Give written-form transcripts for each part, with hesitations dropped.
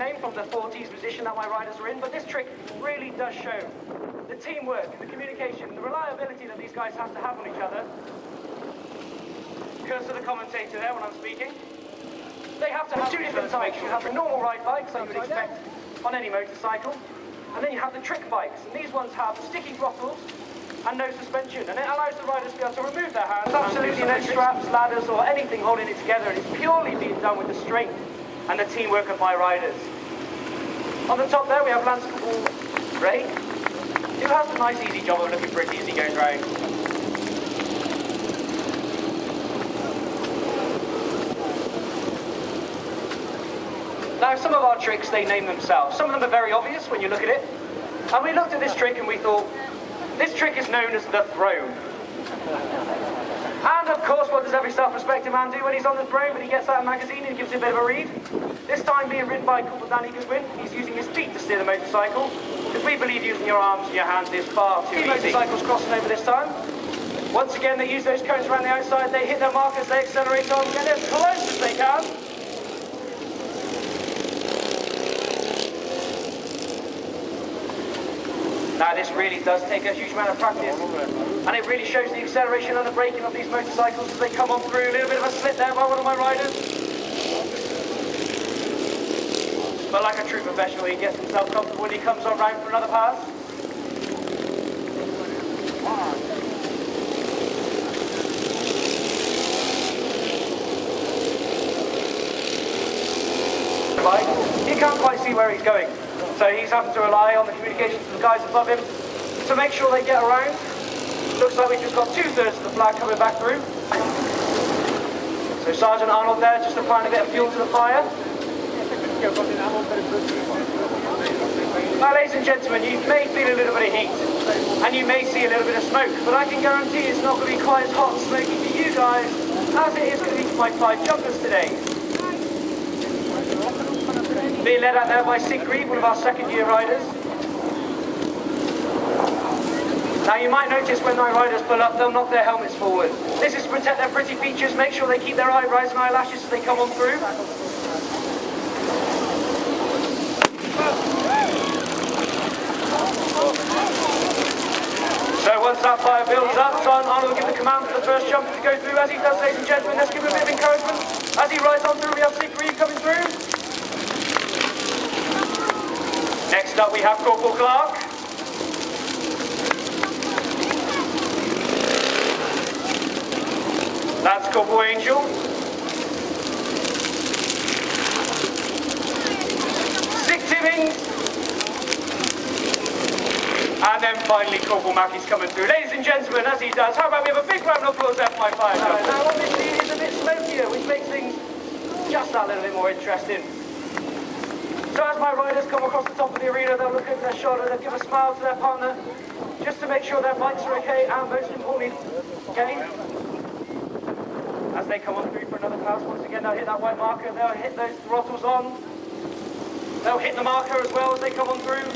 name from the 40s position that my riders are in, but this trick really does show the teamwork, the communication, the reliability that these guys have to have on each other. Curse to the commentator there when I'm speaking. They have to have two different types. You have the normal ride bikes that you would expect on any motorcycle, and then you have the trick bikes, and these ones have sticky throttles and no suspension, and it allows the riders to be able to remove their hands. There's absolutely no straps, ladders, or anything holding it together, and it's purely being done with the strength and the teamwork of my riders. On the top there we have Lance Ray, who has a nice easy job of looking pretty as he goes round. Now some of our tricks, they name themselves. Some of them are very obvious when you look at it. And we looked at this trick and we thought, this trick is known as the throne. And of course, what does every self-respecting man do when he's on the throne? When he gets out a magazine and gives it a bit of a read? This time being ridden by Corporal Danny Goodwin, he's using his feet to steer the motorcycle, because we believe using your arms and your hands is far too easy. Motorcycles crossing over this time. Once again, they use those cones around the outside, they hit their markers, they accelerate on, get as close as they can. Now this really does take a huge amount of practice, and it really shows the acceleration and the braking of these motorcycles as they come on through. A little bit of a slip there by one of my riders. But like a true professional, he gets himself comfortable when he comes on round for another pass. He can't quite see where he's going. So he's having to rely on the communications of the guys above him to make sure they get around. Looks like we've just got 2/3 of the flag coming back through. So Sergeant Arnold there just applying a bit of fuel to the fire. Now ladies and gentlemen, you may feel a little bit of heat and you may see a little bit of smoke, but I can guarantee it's not going to be quite as hot and smoky for you guys as it is going to be for my 5 jumpers today. Being led out there by Sid Grieve, one of our second-year riders. Now you might notice when my riders pull up, they'll knock their helmets forward. This is to protect their pretty features, make sure they keep their eyebrows and eyelashes as they come on through. So once that fire builds up, Sergeant Arnold will give the command for the first jumper to go through. As he does, ladies and gentlemen, let's give him a bit of encouragement. As he rides on through, we have Sid Grieve coming through. Next up we have Corporal Clark. That's Corporal Angel. Sick Timmings. And then finally Corporal Mackey's coming through. Ladies and gentlemen, as he does, how about we have a big round of applause there for my fire jumpers. Now obviously it is a bit smokier, which makes things just that little bit more interesting. So as my riders come across the top of the arena, they'll look over their shoulder, they'll give a smile to their partner, just to make sure their bikes are okay, and most importantly, okay? As they come on through for another pass, once again they'll hit that white marker, they'll hit those throttles on, they'll hit the marker as well as they come on through.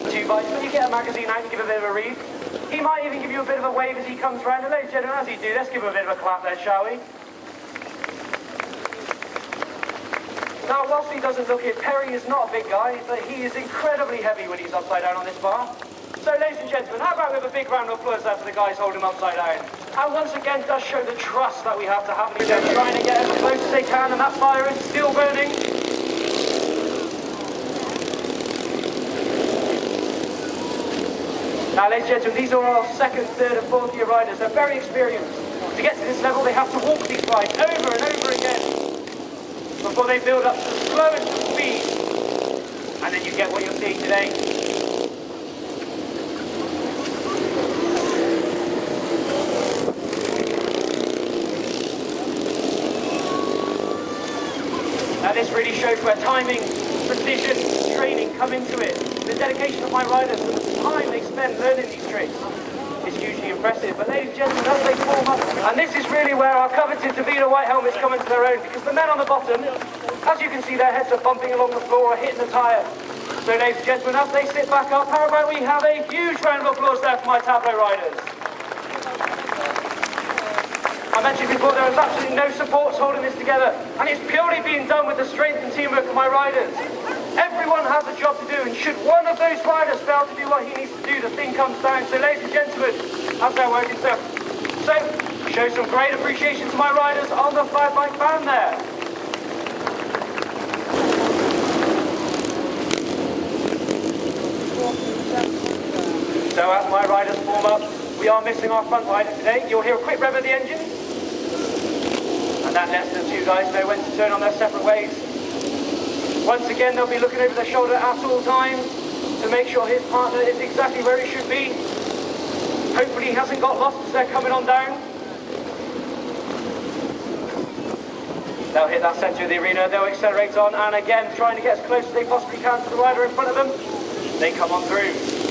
Two bikes, when you get a magazine out, you give a bit of a read. He might even give you a bit of a wave as he comes round. And ladies and gentlemen, as he do, let's give him a bit of a clap then, shall we? Now, whilst he doesn't look it, Perry is not a big guy, but he is incredibly heavy when he's upside down on this bar. So, ladies and gentlemen, how about we have a big round of applause there for the guys holding him upside down? And once again, does show the trust that we have to have. They're trying to get as close as they can, and that fire is still burning. Now, ladies and gentlemen, these are our 2nd, 3rd and 4th year riders. They're very experienced. To get to this level, they have to walk these rides over and over again before they build up to the slowest of speed. And then you get what you're seeing today. Now, this really shows where timing, precision, training come into it. The dedication of my riders and the time they spend learning these tricks is hugely impressive. But ladies and gentlemen, as they form up, and this is really where our coveted Davina white helmets come into their own, because the men on the bottom, as you can see, their heads are bumping along the floor or hitting the tyre. So ladies and gentlemen, as they sit back up, how about we have a huge round of applause there for my tableau riders. I mentioned before there is absolutely no supports holding this together, and it's purely being done with the strength and teamwork of my riders. Everyone has a job to do, and should one of those riders fail to do what he needs to do, the thing comes down. So ladies and gentlemen, as they're working, so show some great appreciation to my riders on the 5-bike band there. So as my riders form up, we are missing our front rider today. You'll hear a quick rev of the engine, and that lets the two guys know when to turn on their separate ways. Once again, they'll be looking over their shoulder at all times to make sure his partner is exactly where he should be. Hopefully he hasn't got lost as they're coming on down. They'll hit that centre of the arena, they'll accelerate on, and again, trying to get as close as they possibly can to the rider in front of them. They come on through.